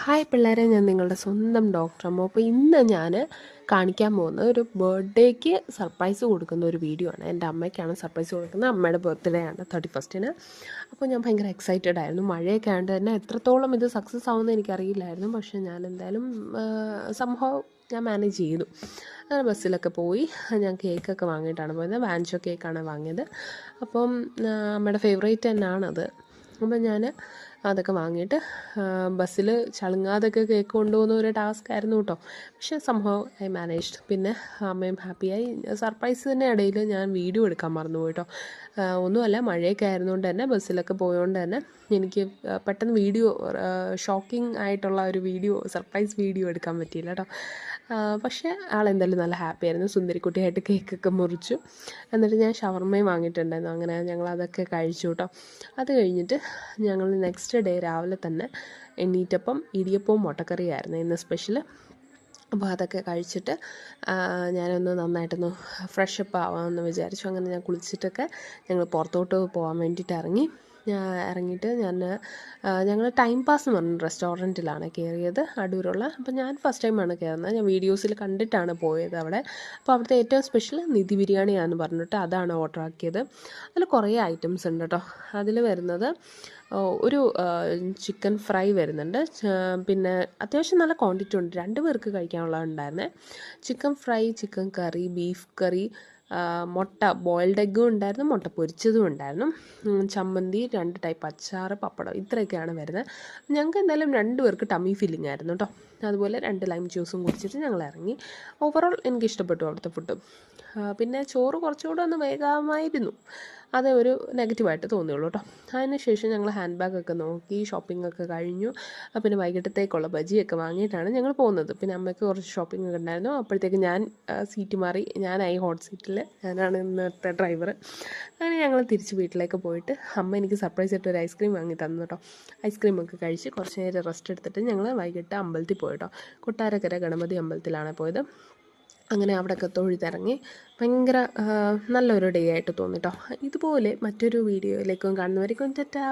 Hi പിള്ളേരെ, ഞാൻ നിങ്ങളുടെ സ്വന്തം ഡോക്ടർ അമ്മ. അപ്പോൾ ഇന്ന് ഞാൻ കാണിക്കാൻ പോകുന്നത് ഒരു ബർത്ത്ഡേക്ക് സർപ്രൈസ് കൊടുക്കുന്ന ഒരു വീഡിയോ ആണ്. എൻ്റെ അമ്മയ്ക്കാണ് സർപ്രൈസ് കൊടുക്കുന്നത്. അമ്മയുടെ ബർത്ത്ഡേ ആണ് 31st. അപ്പോൾ ഞാൻ ഭയങ്കര എക്സൈറ്റഡ് ആയിരുന്നു. മഴയൊക്കെ ആയതുകൊണ്ട് തന്നെ എത്രത്തോളം ഇത് സക്സസ് ആവുമെന്ന് എനിക്കറിയില്ലായിരുന്നു. പക്ഷേ ഞാൻ എന്തായാലും സംഭവം ഞാൻ മാനേജ് ചെയ്തു. അങ്ങനെ ബസ്സിലൊക്കെ പോയി ഞാൻ കേക്കൊക്കെ വാങ്ങിയിട്ടാണ് പോയത്. വാൻചോ കേക്കാണ് വാങ്ങിയത്. അപ്പം അമ്മയുടെ ഫേവറേറ്റ് തന്നെയാണത്. അപ്പം ഞാൻ അതൊക്കെ വാങ്ങിയിട്ട് ബസ്സിൽ ചളുങ്ങാതൊക്കെ കേക്ക് കൊണ്ടുപോകുന്ന ഒരു ടാസ്ക് ആയിരുന്നു കേട്ടോ. പക്ഷേ സംഭവം ഐ മാനേജ്ഡ്. പിന്നെ അമ്മയും ഹാപ്പിയായി. സർപ്രൈസിൻ്റെ ഇടയിൽ ഞാൻ വീഡിയോ എടുക്കാൻ മറന്നുപോയി കേട്ടോ. ഒന്നുമല്ല, മഴയൊക്കെ ആയിരുന്നുകൊണ്ട് തന്നെ ബസ്സിലൊക്കെ പോയതുകൊണ്ട് തന്നെ എനിക്ക് പെട്ടെന്ന് വീഡിയോ ഷോക്കിംഗ് ആയിട്ടുള്ള ഒരു വീഡിയോ, സർപ്രൈസ് വീഡിയോ എടുക്കാൻ പറ്റിയില്ല കേട്ടോ. പക്ഷേ ആളെന്തായാലും നല്ല ഹാപ്പി ആയിരുന്നു. സുന്ദരിക്കുട്ടിയായിട്ട് കേക്കൊക്കെ മുറിച്ചു. എന്നിട്ട് ഞാൻ ഷവർമയും വാങ്ങിയിട്ടുണ്ടായിരുന്നു. അങ്ങനെ ഞങ്ങളതൊക്കെ കഴിച്ചു കേട്ടോ. അത് കഴിഞ്ഞിട്ട് ഞങ്ങൾ നെക്സ്റ്റ് ഡേ രാവിലെ തന്നെ എണ്ണീറ്റപ്പം ഇടിയപ്പവും മുട്ടക്കറിയായിരുന്നു ഇന്ന് സ്പെഷ്യൽ. അപ്പോൾ അതൊക്കെ കഴിച്ചിട്ട് ഞാനൊന്ന് നന്നായിട്ടൊന്ന് ഫ്രഷപ്പ് ആവാമെന്ന് വിചാരിച്ചു. അങ്ങനെ ഞാൻ കുളിച്ചിട്ടൊക്കെ ഞങ്ങൾ പുറത്തോട്ട് പോകാൻ വേണ്ടിയിട്ട് ഇറങ്ങിയിട്ട് ഞങ്ങൾ ടൈം പാസ് എന്ന് പറഞ്ഞ റെസ്റ്റോറൻറ്റിലാണ് കയറിയത്, അടൂരുള്ള. അപ്പോൾ ഞാൻ ഫസ്റ്റ് ടൈമാണ് കയറുന്നത്. ഞാൻ വീഡിയോസിൽ കണ്ടിട്ടാണ് പോയത് അവിടെ. അപ്പോൾ അവിടുത്തെ ഏറ്റവും സ്പെഷ്യൽ നിധി ബിരിയാണിയാണെന്ന് പറഞ്ഞിട്ട് അതാണ് ഓർഡർ ആക്കിയത്. അതിൽ കുറേ ഐറ്റംസ് ഉണ്ട് കേട്ടോ. അതിൽ വരുന്നത് ഒരു ചിക്കൻ ഫ്രൈ വരുന്നുണ്ട്. പിന്നെ അത്യാവശ്യം നല്ല ക്വാണ്ടിറ്റി ഉണ്ട്, 2 പേർക്ക് കഴിക്കാനുള്ളതുണ്ടായിരുന്നേ. ചിക്കൻ ഫ്രൈ, ചിക്കൻ കറി, ബീഫ് കറി, മുട്ട ബോയിൽഡ് എഗ്ഗും ഉണ്ടായിരുന്നു, മുട്ട പൊരിച്ചതും ഉണ്ടായിരുന്നു, ചമ്മന്തി, 2 ടൈപ്പ് അച്ചാർ, പപ്പടം, ഇത്രയൊക്കെയാണ് വരുന്നത്. ഞങ്ങൾക്ക് എന്തായാലും 2 പേർക്ക് ടമ്മി ഫില്ലിംഗ് ആയിരുന്നു കേട്ടോ. അതുപോലെ 2 ലൈം ജ്യൂസും കുടിച്ചിട്ട് ഞങ്ങൾ ഇറങ്ങി. ഓവറോൾ എനിക്കിഷ്ടപ്പെട്ടു അവിടുത്തെ ഫുഡ്. പിന്നെ ചോറ് കുറച്ചുകൂടെ ഒന്ന് വേഗമായിരുന്നു, അത് ഒരു നെഗറ്റീവായിട്ട് തോന്നിയുള്ളൂ കേട്ടോ. അതിന് ശേഷം ഞങ്ങൾ ഹാൻഡ് ബാഗൊക്കെ നോക്കി, ഷോപ്പിങ്ങൊക്കെ കഴിഞ്ഞു. പിന്നെ വൈകിട്ടത്തേക്കുള്ള ബജിയൊക്കെ വാങ്ങിയിട്ടാണ് ഞങ്ങൾ പോകുന്നത്. പിന്നെ അമ്മയ്ക്ക് കുറച്ച് ഷോപ്പിംഗ് ഒക്കെ ഉണ്ടായിരുന്നു. അപ്പോഴത്തേക്ക് ഞാൻ സീറ്റ് മാറി, ഞാനായി ഹോട്ട് സീറ്റിൽ, ഞാനാണ് ഇന്നത്തെ ഡ്രൈവർ. അങ്ങനെ ഞങ്ങൾ തിരിച്ച് വീട്ടിലേക്ക് പോയിട്ട് അമ്മ എനിക്ക് സർപ്രൈസ് ആയിട്ട് ഒരു ഐസ്ക്രീം വാങ്ങി തന്നു കേട്ടോ. ഐസ്ക്രീമൊക്കെ കഴിച്ച് കുറച്ച് നേരം റെസ്റ്റ് എടുത്തിട്ട് ഞങ്ങൾ വൈകിട്ട് അമ്പലത്തിൽ പോയി കേട്ടോ. കൊട്ടാരക്കര ഗണപതി അമ്പലത്തിലാണ് പോയത്. അങ്ങനെ അവിടെയൊക്കെ തൊഴുതിറങ്ങി. ഭയങ്കര നല്ലൊരു ഡേ ആയിട്ട് തോന്നി കേട്ടോ. ഇതുപോലെ മറ്റൊരു വീഡിയോയിലേക്കും കാണുന്നവരേക്കും ടാറ്റാ.